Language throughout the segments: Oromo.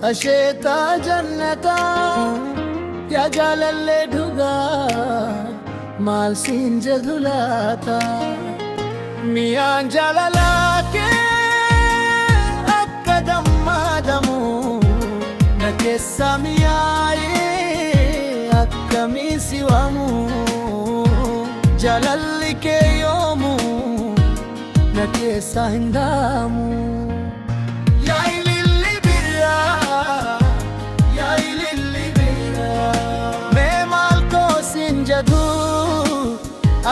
asheeta jannata ya jalalle dhuga maal siin jedhu laata miyaan jaalalake akka dammaadamu na keessa mi'aaye akkamii si waamu jaalalli kee yoomu na keessa hin daamu.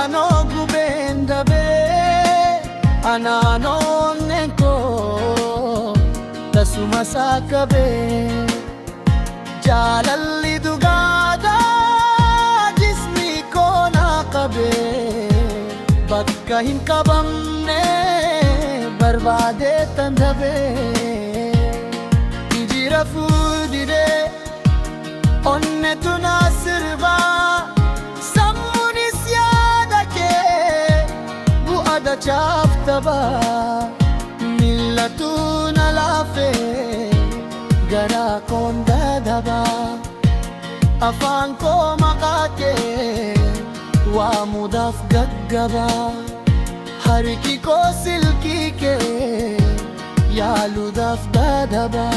Anoo gubeen dabee anaanoon nenkoo tasuma saakabee jaalalli dhugaadhaa jismi koo naa qabee bakka hin qabamne barbaadee tan dabee jijjiira fuudhiree onnetu naa sirbaa chaftaba millatu na laafe gara konda daba afaan koo maqaa kee waamuudhaaf gaggaba harki koo silkii kee yaaluudhaaf dadaba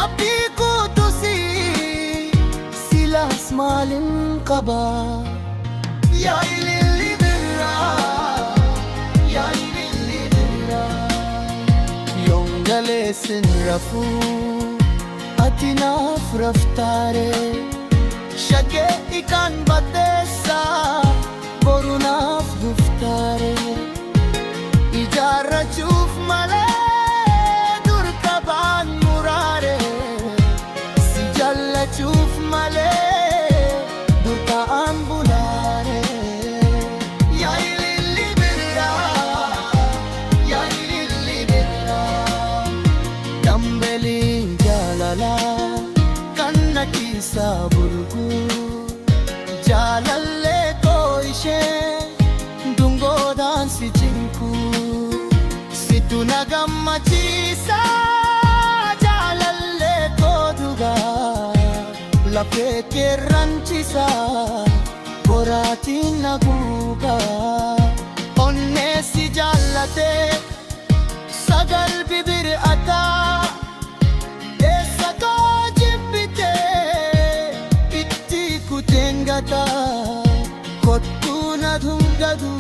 abdii kuutusi silaas maalin qaba yaa ililli birraa Galeesin rafuu ati naaf raftaare shaggee ikaan baddeessa boru naaf duftaare ijaarrachuuf malee dur qabaan muraare si jallachuuf malee dur ta'an bulaare. Kanna kiisa bulgu jaalallee koo ishee dungoodhaan si cinku situ na gammachiisa jaalallee koo dhugaa lafee keerranchisa boraatiin na guugaa onnee si jaallatee sagal bibir'ataa kottu na dhungadu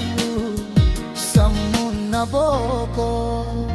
sammuun na booko.